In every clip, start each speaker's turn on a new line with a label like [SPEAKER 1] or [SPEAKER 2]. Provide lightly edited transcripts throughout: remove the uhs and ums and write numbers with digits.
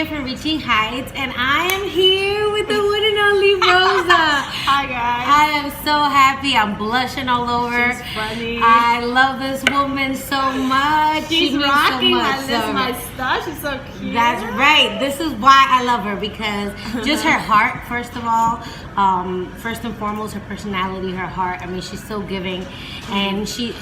[SPEAKER 1] from Reaching Heights, and I am here with the one and only Rosa.
[SPEAKER 2] Hi guys.
[SPEAKER 1] I am so happy. I'm blushing all over.
[SPEAKER 2] She's funny.
[SPEAKER 1] I love this woman so much.
[SPEAKER 2] She's
[SPEAKER 1] she means
[SPEAKER 2] rocking
[SPEAKER 1] so much.
[SPEAKER 2] my stuff. She's so cute.
[SPEAKER 1] That's right. This is why I love her, because just her heart, first of all, first and foremost, her personality, her heart. I mean, she's so giving, and she's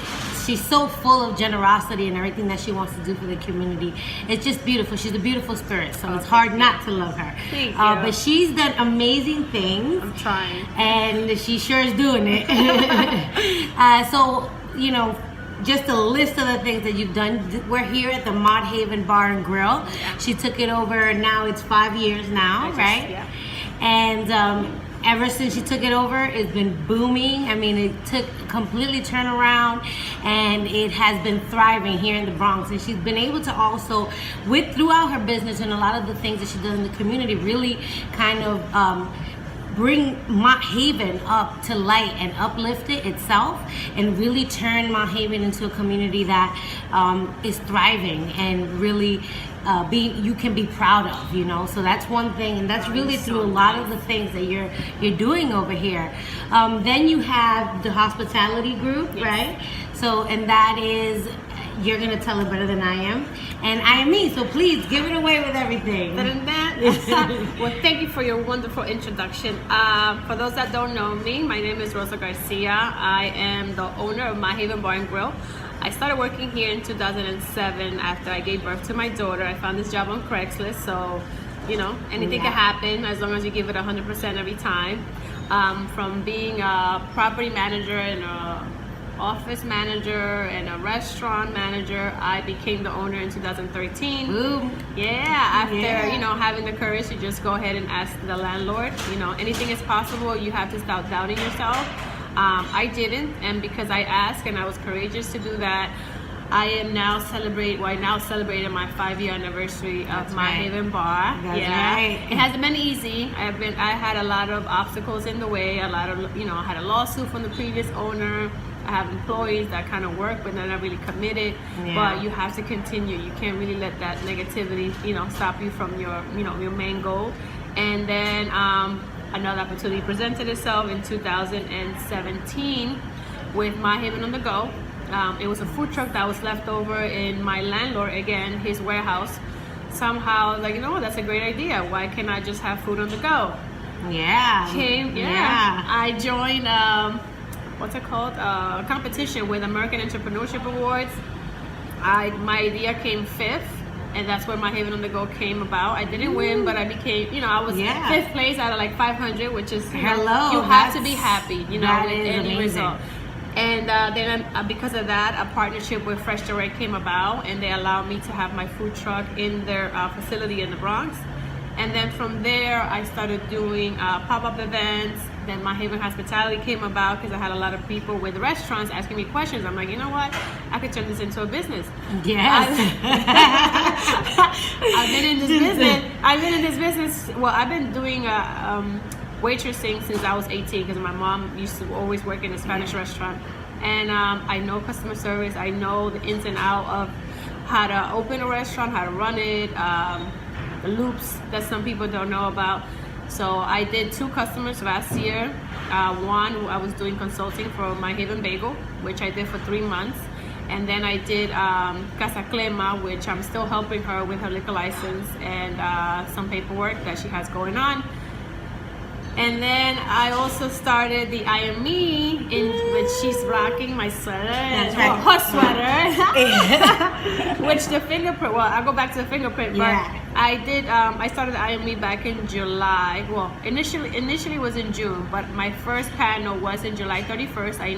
[SPEAKER 1] so full of generosity and everything that she wants to do for the community. It's just beautiful. She's a beautiful spirit, so it's hard not to love her.
[SPEAKER 2] Thank you.
[SPEAKER 1] But she's done amazing things.
[SPEAKER 2] I'm trying.
[SPEAKER 1] And she sure is doing it. So, you know, just a list of the things that you've done. We're here at the Mod Haven Bar and Grill.
[SPEAKER 2] Yeah.
[SPEAKER 1] She took it over, now it's 5 years now, right?
[SPEAKER 2] Yeah.
[SPEAKER 1] And ever since she took it over, it's been booming. I mean, it took a completely turnaround, and it has been thriving here in the Bronx. And she's been able to also, throughout her business and a lot of the things that she does in the community, really kind of bring Mott Haven up to light and uplift it itself, and really turn Mott Haven into a community that is thriving and really you can be proud of, you know. So that's one thing, and that's really through a lot of the things that you're doing over here. Then you have the hospitality group, right? So, and that is, you're gonna tell it better than I am, and I am me. So please give it away with everything.
[SPEAKER 2] Better than that? Well, thank you for your wonderful introduction. For those that don't know me, my name is Rosa Garcia. I am the owner of Mott Haven Bar and Grill. I started working here in 2007 after I gave birth to my daughter. I found this job on Craigslist, so you know, anything can happen as long as you give it 100% every time. From being a property manager and a office manager and a restaurant manager, I became the owner in 2013.
[SPEAKER 1] Boom.
[SPEAKER 2] After you know, having the courage to just go ahead and ask the landlord, you know, anything is possible. You have to stop doubting yourself. I didn't, and because I asked and I was courageous to do that, I now celebrated my 5-year anniversary of Mott Haven Bar.
[SPEAKER 1] That's right.
[SPEAKER 2] It hasn't been easy. I had a lot of obstacles in the way. A lot of, you know, I had a lawsuit from the previous owner. I have employees that kind of work, but they're not really committed. But you have to continue. You can't really let that negativity, you know, stop you from your, you know, your main goal. And then another opportunity presented itself in 2017 with Mott Haven on the Go. It was a food truck that was left over in my landlord, again, his warehouse. Somehow, like, you know what, that's a great idea. Why can't I just have food on the go? I joined what's it called? Competition with American Entrepreneurship Awards. My idea came 5th, and that's where Mott Haven on the Go came about. I didn't win, but I became, you know, I was 5th place out of like 500, which is, you know, you have to be happy, you know, with any result. And then because of that, a partnership with Fresh Direct came about, and they allowed me to have my food truck in their facility in the Bronx. And then from there, I started doing pop-up events. Then Mott Haven Hospitality came about because I had a lot of people with restaurants asking me questions. I'm like, you know what? I could turn this into a business.
[SPEAKER 1] Yes.
[SPEAKER 2] I've been in this business. Well, I've been doing waitressing since I was 18, because my mom used to always work in a Spanish restaurant. And I know customer service. I know the ins and outs of how to open a restaurant, how to run it, the loops that some people don't know about. So I did 2 customers last year. One, I was doing consulting for Mott Haven Bagel, which I did for 3 months. And then I did Casa Clema, which I'm still helping her with her liquor license and some paperwork that she has going on. And then I also started the I Am Me, in which she's rocking my sweater.
[SPEAKER 1] That's right.
[SPEAKER 2] Her sweater. Which the fingerprint, well, I'll go back to the fingerprint, but I did, I started the I Am Me back in July. Well, initially it was in June, but my first panel was in July 31st. I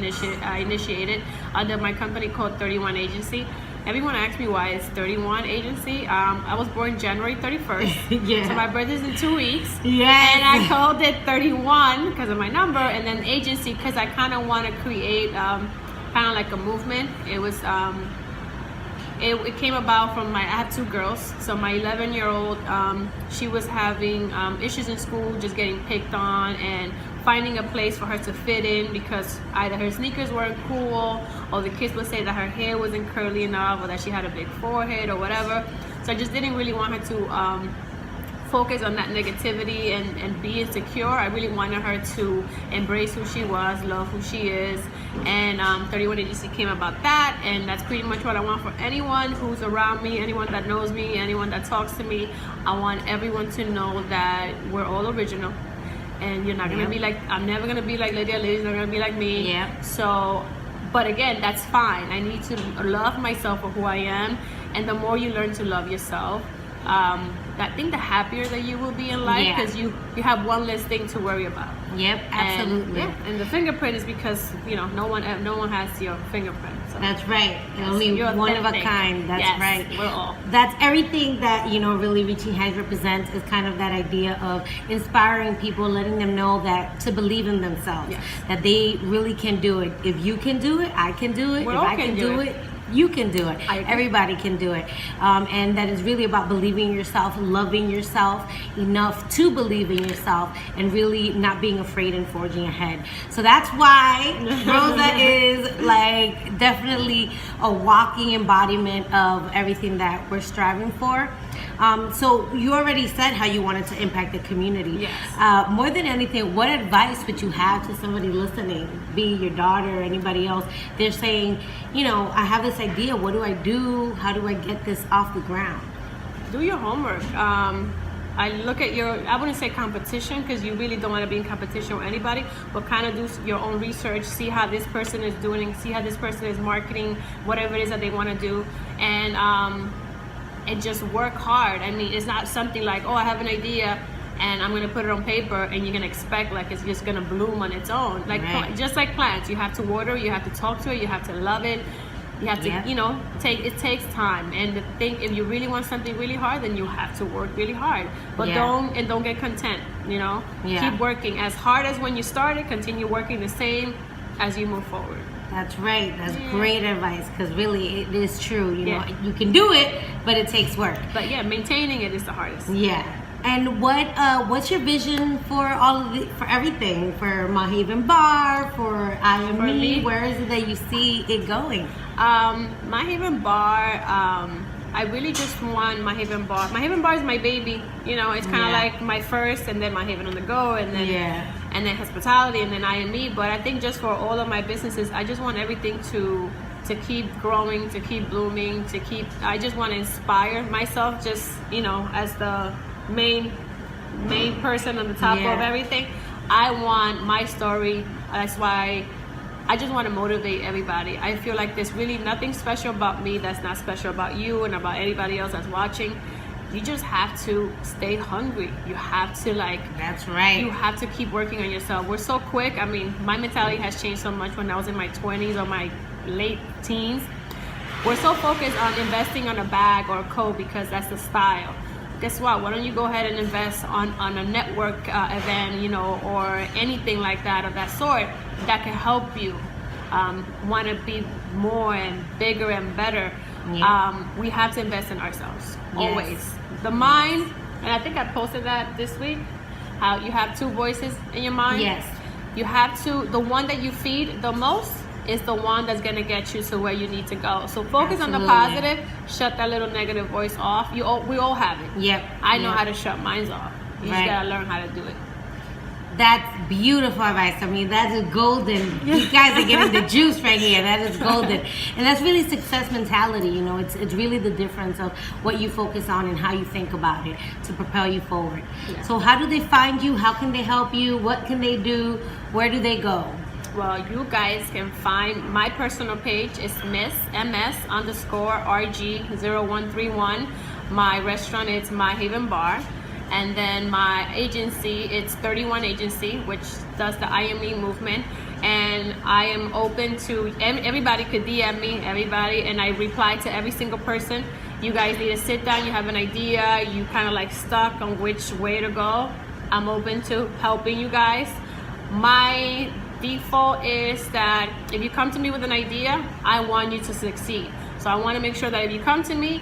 [SPEAKER 2] initiated under my company called 31 Agency. Everyone asks me why it's 31 Agency. I was born January 31st. So my birthday's in 2 weeks. And I called it 31 because of my number, and then agency because I kind of want to create kind of like a movement. It was it came about from I have 2 girls. So my 11-year-old, she was having issues in school, just getting picked on, and finding a place for her to fit in because either her sneakers weren't cool, or the kids would say that her hair wasn't curly enough, or that she had a big forehead or whatever. So I just didn't really want her to focus on that negativity and be insecure. I really wanted her to embrace who she was, love who she is, and 31 Agency came about that, and that's pretty much what I want for anyone who's around me, anyone that knows me, anyone that talks to me. I want everyone to know that we're all original, and you're not gonna be like, I'm never gonna be like Lydia. Lydia's not gonna be like me.
[SPEAKER 1] Yeah.
[SPEAKER 2] So, but again, that's fine. I need to love myself for who I am, and the more you learn to love yourself, I think the happier that you will be in life, because you have one less thing to worry about.
[SPEAKER 1] Yep, absolutely.
[SPEAKER 2] And the fingerprint is because no one has your fingerprint. So.
[SPEAKER 1] That's right. Only one of a kind. That's right.
[SPEAKER 2] We're all.
[SPEAKER 1] That's everything that really Reaching Heights represents, is kind of that idea of inspiring people, letting them know that to believe in themselves, that they really can do it. If you can do it, I can do it. If I can do it, you can do it. Everybody can do it. And that is really about believing in yourself, loving yourself enough to believe in yourself, and really not being afraid and forging ahead. So that's why Rosa is like definitely a walking embodiment of everything that we're striving for. So you already said how you wanted to impact the community.
[SPEAKER 2] Yes.
[SPEAKER 1] More than anything, what advice would you have to somebody listening, be your daughter or anybody else? They're saying, I have this idea. What do I do? How do I get this off the ground?
[SPEAKER 2] Do your homework. I look at I wouldn't say competition, because you really don't want to be in competition with anybody, but kind of do your own research, see how this person is doing, see how this person is marketing, whatever it is that they want to do, and just work hard. I mean, it's not something like, I have an idea and I'm gonna put it on paper and you're gonna expect like it's just gonna bloom on its own. Like just like plants, you have to water, you have to talk to it, you have to love it, you have to, it takes time. And the thing, if you really want something really hard, then you have to work really hard. But don't get content. Keep working as hard as when you started. Continue working the same as you move forward.
[SPEAKER 1] That's right. That's great advice, because really it is true. You can do it, but it takes work.
[SPEAKER 2] But maintaining it is the hardest.
[SPEAKER 1] Yeah. And what's your vision for for everything, for My Haven Bar, for I Am Me? Where is it that you see it going?
[SPEAKER 2] My Haven Bar, I really just want My Haven Bar. My Haven Bar is my baby. It's kind of like my first, and then My Haven on the Go, and then hospitality, and then I Am Me. But I think just for all of my businesses, I just want everything to keep growing, to keep blooming, I just want to inspire myself, just as the main person on the top of everything. I want my story. That's why I just want to motivate everybody. I feel like there's really nothing special about me that's not special about you and about anybody else that's watching. You just have to stay hungry. You have to
[SPEAKER 1] That's right.
[SPEAKER 2] You have to keep working on yourself. We're so quick. I mean, my mentality has changed so much when I was in my 20s or my late teens. We're so focused on investing on a bag or a coat because that's the style. Guess what? Why don't you go ahead and invest on a network event, or anything like that of that sort that can help you want to be more and bigger and better. We have to invest in ourselves always. The mind, and I think I posted that this week, how you have two voices in your mind.
[SPEAKER 1] Yes.
[SPEAKER 2] You have to, the one that you feed the most is the one that's going to get you to where you need to go. So focus on the positive, shut that little negative voice off. We all have it.
[SPEAKER 1] Yep.
[SPEAKER 2] I know how to shut mine off. You just got to learn how to do it.
[SPEAKER 1] That's beautiful advice. I mean, that is golden. You guys are getting the juice right here. That is golden. And that's really success mentality. It's really the difference of what you focus on and how you think about it to propel you forward. Yeah. So how do they find you? How can they help you? What can they do? Where do they go?
[SPEAKER 2] Well, you guys can find my personal page is MS_RG0131. My restaurant is My Haven Bar. And then my agency, it's 31 Agency, which does the I Am Me movement. And I am open to, everybody could DM me, and I reply to every single person. You guys need to sit down, you have an idea, you kind of stuck on which way to go. I'm open to helping you guys. My default is that if you come to me with an idea, I want you to succeed. So I want to make sure that if you come to me,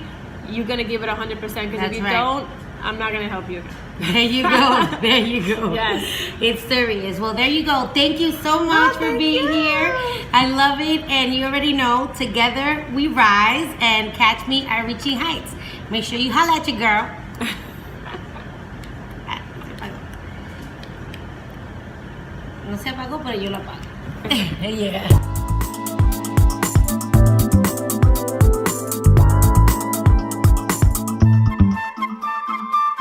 [SPEAKER 2] you're going to give it 100%, because if you don't, I'm not going to help you.
[SPEAKER 1] There you go. There you go.
[SPEAKER 2] Yes.
[SPEAKER 1] It's serious. Well, there you go. Thank you so much for being here. I love it. And you already know, together we rise. And catch me at Reaching Heights. Make sure you holla at your girl. No se apagó, pero yo lo apago. Yeah.